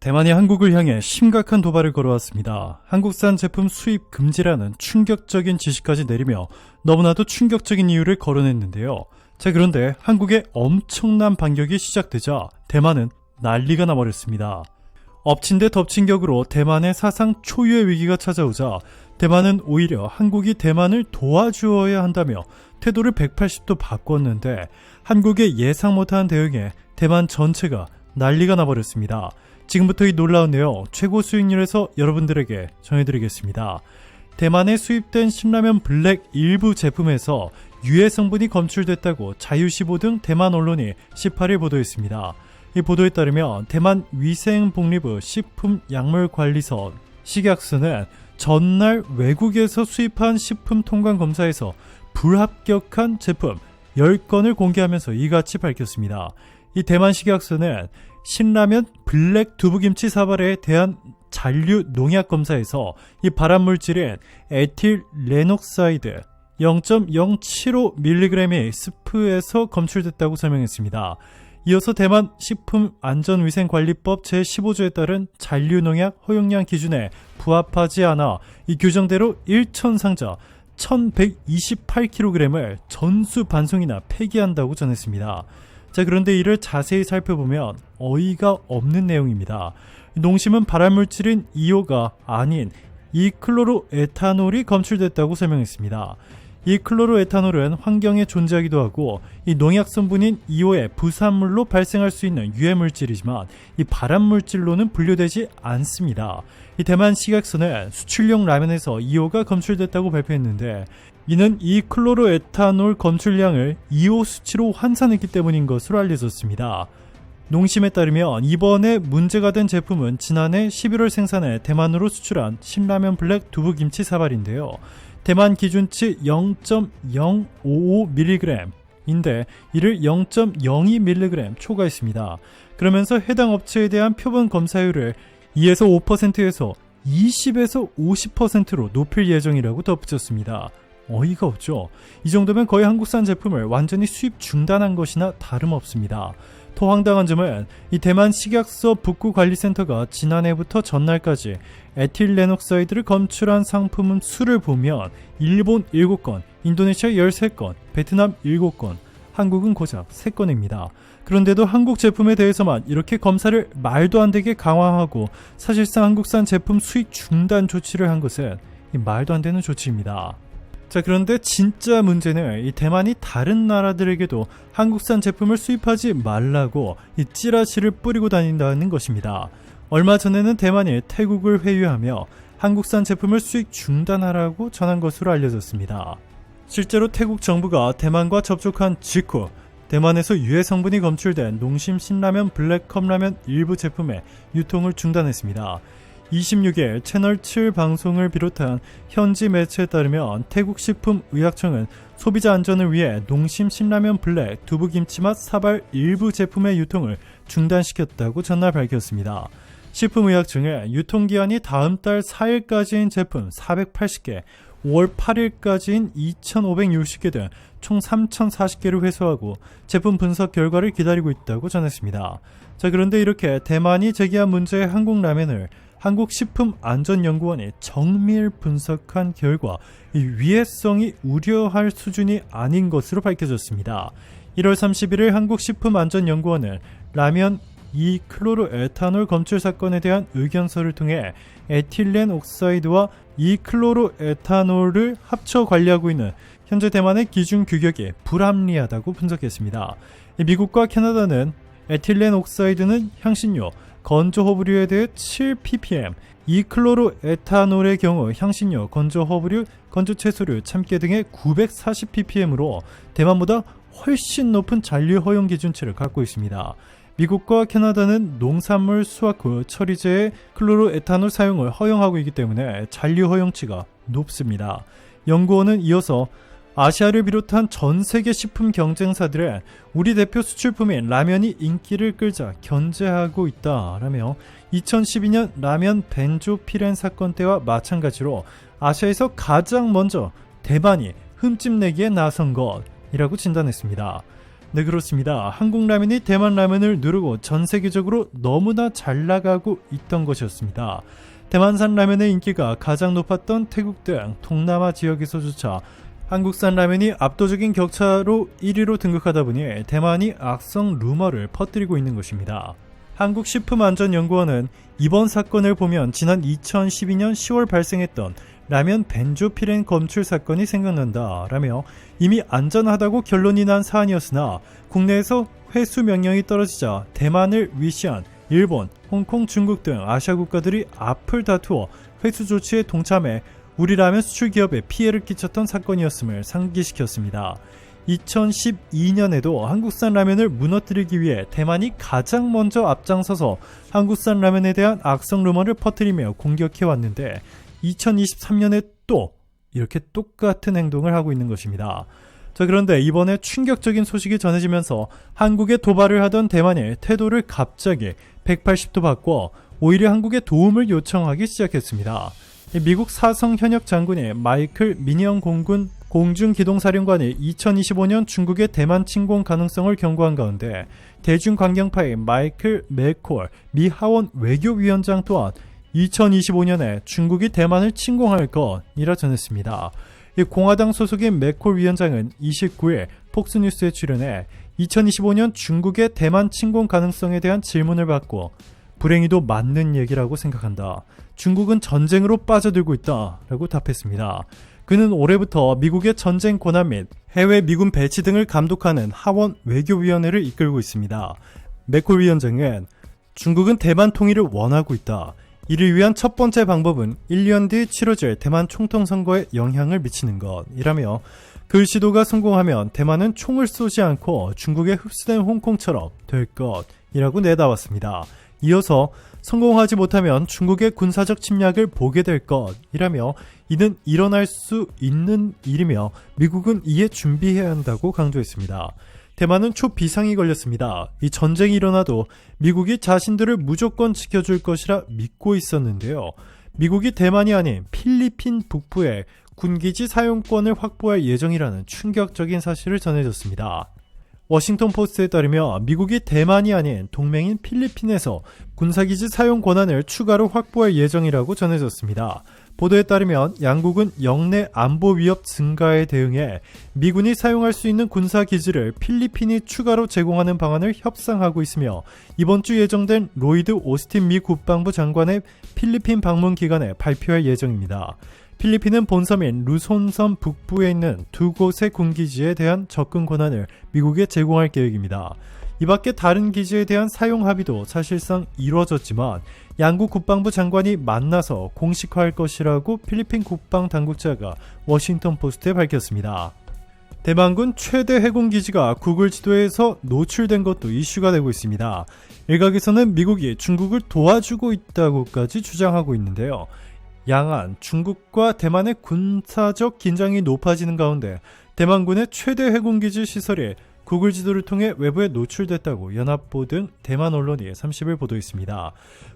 대만이 한국을 향해 심각한 도발을 걸어왔습니다. 한국산 제품 수입 금지라는 충격적인 지시까지 내리며 너무나도 충격적인 이유를 거론했는데요. 자, 그런데 한국의 엄청난 반격이 시작되자 대만은 난리가 나버렸습니다. 엎친 데 덮친 격으로 대만의 사상 초유의 위기가 찾아오자 대만은 오히려 한국이 대만을 도와주어야 한다며 태도를 180도 바꿨는데 한국의 예상 못한 대응에 대만 전체가 난리가 나버렸습니다. 지금부터 이 놀라운 내용 최고 수익률에서 여러분들에게 전해드리겠습니다. 대만에 수입된 신라면 블랙 일부 제품에서 유해 성분이 검출됐다고 자유시보 등 대만 언론이 18일 보도했습니다. 이 보도에 따르면 대만 위생복리부 식품약물관리서 식약처는 전날 외국에서 수입한 식품 통관 검사에서 불합격한 제품 10건을 공개하면서 이같이 밝혔습니다. 이 대만 식약처는 신라면 블랙 두부김치 사발에 대한 잔류 농약 검사에서 이 발암물질인 에틸레녹사이드 0.075mg이 스프에서 검출됐다고 설명했습니다. 이어서 대만 식품안전위생관리법 제15조에 따른 잔류농약 허용량 기준에 부합하지 않아 이 규정대로 1,000상자 1,128kg을 전수 반송이나 폐기한다고 전했습니다. 자, 그런데 이를 자세히 살펴보면 어이가 없는 내용입니다. 농심은 발암물질인 이오가 아닌 이클로로에탄올이 검출됐다고 설명했습니다. 이 클로로에탄올은 환경에 존재하기도 하고 이 농약 성분인 이오의 부산물로 발생할 수 있는 유해물질이지만 이 발암물질로는 분류되지 않습니다. 이 대만 식약처는 수출용 라면에서 이오가 검출됐다고 발표했는데 이는 이 클로로에탄올 검출량을 이오 수치로 환산했기 때문인 것으로 알려졌습니다. 농심에 따르면 이번에 문제가 된 제품은 지난해 11월 생산해 대만으로 수출한 신라면 블랙 두부김치 사발인데요. 대만 기준치 0.055mg인데 이를 0.02mg 초과했습니다. 그러면서 해당 업체에 대한 표본 검사율을 2에서 5%에서 20에서 50%로 높일 예정이라고 덧붙였습니다. 어이가 없죠. 이 정도면 거의 한국산 제품을 완전히 수입 중단한 것이나 다름없습니다. 더 황당한 점은 이 대만 식약처 북구관리센터가 지난해부터 전날까지 에틸레녹사이드를 검출한 상품 수를 보면 일본 7건, 인도네시아 13건, 베트남 7건, 한국은 고작 3건입니다. 그런데도 한국 제품에 대해서만 이렇게 검사를 말도 안 되게 강화하고 사실상 한국산 제품 수입 중단 조치를 한 것은 말도 안 되는 조치입니다. 자, 그런데 진짜 문제는 이 대만이 다른 나라들에게도 한국산 제품을 수입하지 말라고 이 찌라시를 뿌리고 다닌다는 것입니다. 얼마 전에는 대만이 태국을 회유하며 한국산 제품을 수입 중단하라고 전한 것으로 알려졌습니다. 실제로 태국 정부가 대만과 접촉한 직후 대만에서 유해 성분이 검출된 농심 신라면 블랙컵라면 일부 제품의 유통을 중단했습니다. 26일 채널 7 방송을 비롯한 현지 매체에 따르면 태국 식품의약청은 소비자 안전을 위해 농심 신라면 블랙 두부김치맛 사발 일부 제품의 유통을 중단시켰다고 전날 밝혔습니다. 식품의약청은 유통기한이 다음 달 4일까지인 제품 480개, 5월 8일까지인 2,560개 등 총 3,040개를 회수하고 제품 분석 결과를 기다리고 있다고 전했습니다. 자, 그런데 이렇게 대만이 제기한 문제의 한국 라면을 한국식품안전연구원이 정밀 분석한 결과 이 위해성이 우려할 수준이 아닌 것으로 밝혀졌습니다. 1월 31일 한국식품안전연구원은 라면 이클로로에탄올 검출 사건에 대한 의견서를 통해 에틸렌 옥사이드와 이클로로에탄올을 합쳐 관리하고 있는 현재 대만의 기준 규격이 불합리하다고 분석했습니다. 미국과 캐나다는 에틸렌 옥사이드는 향신료, 건조 허브류에 대해 7ppm, 이클로로에탄올의 경우 향신료, 건조 허브류, 건조 채소류, 참깨 등의 940ppm으로 대만보다 훨씬 높은 잔류 허용 기준치를 갖고 있습니다. 미국과 캐나다는 농산물 수확 후 처리제의 클로로에탄올 사용을 허용하고 있기 때문에 잔류 허용치가 높습니다. 연구원은 이어서 아시아를 비롯한 전 세계 식품 경쟁사들의 우리 대표 수출품인 라면이 인기를 끌자 견제하고 있다라며 2012년 라면 벤조피렌 사건 때와 마찬가지로 아시아에서 가장 먼저 대만이 흠집내기에 나선 것이라고 진단했습니다. 네, 그렇습니다. 한국 라면이 대만 라면을 누르고 전 세계적으로 너무나 잘 나가고 있던 것이었습니다. 대만산 라면의 인기가 가장 높았던 태국 등 동남아 지역에서조차 한국산 라면이 압도적인 격차로 1위로 등극하다 보니 대만이 악성 루머를 퍼뜨리고 있는 것입니다. 한국식품안전연구원은 이번 사건을 보면 지난 2012년 10월 발생했던 라면 벤조피렌 검출 사건이 생각난다 라며 이미 안전하다고 결론이 난 사안이었으나 국내에서 회수 명령이 떨어지자 대만을 위시한 일본, 홍콩, 중국 등 아시아 국가들이 앞을 다투어 회수 조치에 동참해 우리 라면 수출 기업에 피해를 끼쳤던 사건이었음을 상기시켰습니다. 2012년에도 한국산 라면을 무너뜨리기 위해 대만이 가장 먼저 앞장서서 한국산 라면에 대한 악성 루머를 퍼뜨리며 공격해왔는데 2023년에 또 이렇게 똑같은 행동을 하고 있는 것입니다. 자, 그런데 이번에 충격적인 소식이 전해지면서 한국에 도발을 하던 대만이 태도를 갑자기 180도 바꿔 오히려 한국에 도움을 요청하기 시작했습니다. 미국 사성 현역 장군의 마이클 미니언 공중기동사령관이 2025년 중국의 대만 침공 가능성을 경고한 가운데 대중강경파의 마이클 맥콜 미 하원 외교위원장 또한 2025년에 중국이 대만을 침공할 것이라 전했습니다. 공화당 소속의 맥콜 위원장은 29일 폭스뉴스에 출연해 2025년 중국의 대만 침공 가능성에 대한 질문을 받고 불행히도 맞는 얘기라고 생각한다. 중국은 전쟁으로 빠져들고 있다 라고 답했습니다. 그는 올해부터 미국의 전쟁 권한 및 해외 미군 배치 등을 감독하는 하원 외교위원회를 이끌고 있습니다. 맥콜 위원장은 중국은 대만 통일을 원하고 있다. 이를 위한 첫 번째 방법은 1년 뒤 치러질 대만 총통 선거에 영향을 미치는 것이라며 그 시도가 성공하면 대만은 총을 쏘지 않고 중국에 흡수된 홍콩처럼 될 것이라고 내다봤습니다. 이어서 성공하지 못하면 중국의 군사적 침략을 보게 될 것이라며 이는 일어날 수 있는 일이며 미국은 이에 준비해야 한다고 강조했습니다. 대만은 초비상이 걸렸습니다. 이 전쟁이 일어나도 미국이 자신들을 무조건 지켜줄 것이라 믿고 있었는데요. 미국이 대만이 아닌 필리핀 북부에 군기지 사용권을 확보할 예정이라는 충격적인 사실을 전해졌습니다. 워싱턴 포스트에 따르면 미국이 대만이 아닌 동맹인 필리핀에서 군사기지 사용 권한을 추가로 확보할 예정이라고 전해졌습니다. 보도에 따르면 양국은 영내 안보 위협 증가에 대응해 미군이 사용할 수 있는 군사기지를 필리핀이 추가로 제공하는 방안을 협상하고 있으며 이번 주 예정된 로이드 오스틴 미 국방부 장관의 필리핀 방문 기간에 발표할 예정입니다. 필리핀은 본섬인 루손섬 북부에 있는 두 곳의 군기지에 대한 접근 권한을 미국에 제공할 계획입니다. 이 밖에 다른 기지에 대한 사용 합의도 사실상 이루어졌지만 양국 국방부 장관이 만나서 공식화할 것이라고 필리핀 국방 당국자가 워싱턴 포스트에 밝혔습니다. 대만군 최대 해군기지가 구글 지도에서 노출된 것도 이슈가 되고 있습니다. 일각에서는 미국이 중국을 도와주고 있다고까지 주장하고 있는데요. 양안, 중국과 대만의 군사적 긴장이 높아지는 가운데 대만군의 최대 해군기지 시설이 구글 지도를 통해 외부에 노출됐다고 연합보 등 대만 언론이 30일 보도했습니다.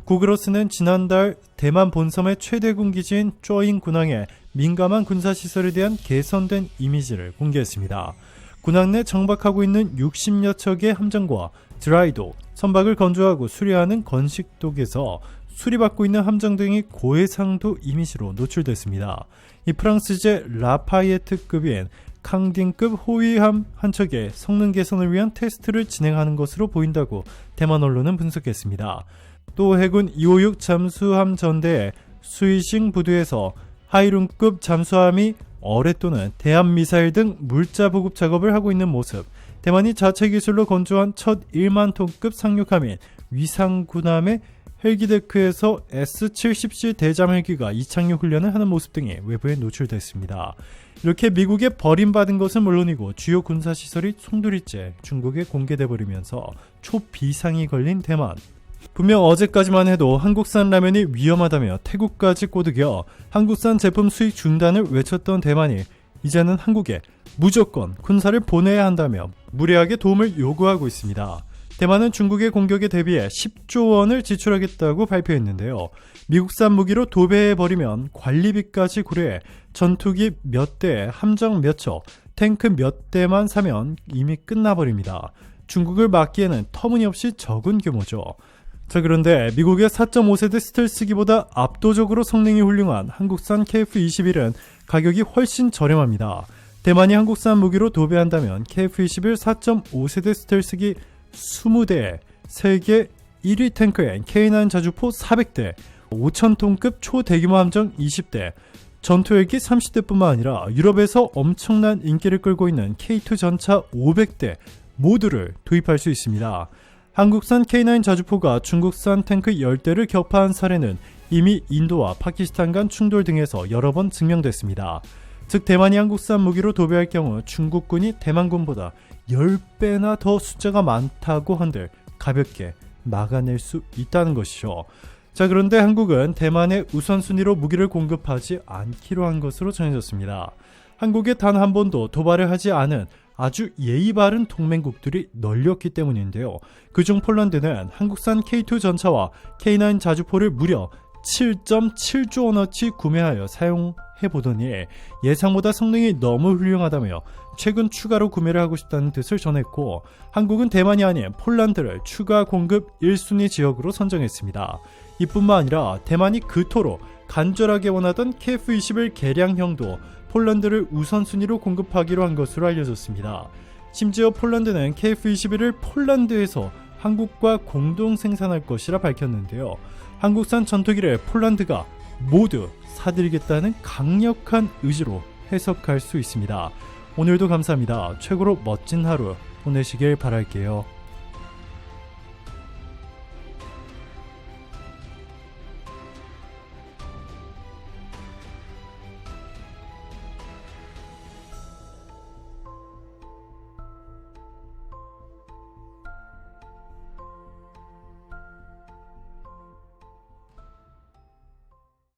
구글어스는 지난달 대만 본섬의 최대 군기지인 쪼잉 군항의 민감한 군사시설에 대한 개선된 이미지를 공개했습니다. 군항 내 정박하고 있는 60여 척의 함정과 드라이독, 선박을 건조하고 수리하는 건식독에서 수리받고 있는 함정 등이 고해상도 이미지로 노출됐습니다. 이 프랑스제 라파이에트급인 캉딩급 호위함 한 척의 성능 개선을 위한 테스트를 진행하는 것으로 보인다고 대만 언론은 분석했습니다. 또 해군 256 잠수함 전대의 수이싱 부두에서 하이룬급 잠수함이 어뢰 또는 대함미사일 등 물자 보급 작업을 하고 있는 모습, 대만이 자체 기술로 건조한 첫 1만 톤급 상륙함인 위상군함의 헬기데크에서 S-70C 대잠 헬기가 이착륙 훈련을 하는 모습 등이 외부에 노출됐습니다. 이렇게 미국에 버림받은 것은 물론이고 주요 군사시설이 송두리째 중국에 공개돼 버리면서 초비상이 걸린 대만. 분명 어제까지만 해도 한국산 라면이 위험하다며 태국까지 꼬드겨 한국산 제품 수입 중단을 외쳤던 대만이 이제는 한국에 무조건 군사를 보내야 한다며 무리하게 도움을 요구하고 있습니다. 대만은 중국의 공격에 대비해 10조 원을 지출하겠다고 발표했는데요. 미국산 무기로 도배해버리면 관리비까지 고려해 전투기 몇 대에 함정 몇 척, 탱크 몇 대만 사면 이미 끝나버립니다. 중국을 막기에는 터무니없이 적은 규모죠. 자, 그런데 미국의 4.5세대 스텔스기보다 압도적으로 성능이 훌륭한 한국산 KF-21은 가격이 훨씬 저렴합니다. 대만이 한국산 무기로 도배한다면 KF-21 4.5세대 스텔스기 20대, 세계 1위 탱크인 K9 자주포 400대, 5,000톤급 초대규모 함정 20대, 전투헬기 30대뿐만 아니라 유럽에서 엄청난 인기를 끌고 있는 K2 전차 500대 모두를 도입할 수 있습니다. 한국산 K9 자주포가 중국산 탱크 10대를 격파한 사례는 이미 인도와 파키스탄 간 충돌 등에서 여러 번 증명됐습니다. 즉 대만이 한국산 무기로 도배할 경우 중국군이 대만군보다 10배나 더 숫자가 많다고 한들 가볍게 막아낼 수 있다는 것이죠. 자, 그런데 한국은 대만에 우선순위로 무기를 공급하지 않기로 한 것으로 전해졌습니다. 한국에 단 한 번도 도발을 하지 않은 아주 예의 바른 동맹국들이 널렸기 때문인데요. 그중 폴란드는 한국산 K2 전차와 K9 자주포를 무려 7.7조 원어치 구매하여 사용해보더니 예상보다 성능이 너무 훌륭하다며 최근 추가로 구매를 하고 싶다는 뜻을 전했고, 한국은 대만이 아닌 폴란드를 추가 공급 1순위 지역으로 선정했습니다. 이뿐만 아니라 대만이 그토록 간절하게 원하던 KF-21 개량형도 폴란드를 우선순위로 공급하기로 한 것으로 알려졌습니다. 심지어 폴란드는 KF-21을 폴란드에서 한국과 공동 생산할 것이라 밝혔는데요. 한국산 전투기를 폴란드가 모두 사들이겠다는 강력한 의지로 해석할 수 있습니다. 오늘도 감사합니다. 최고로 멋진 하루 보내시길 바랄게요.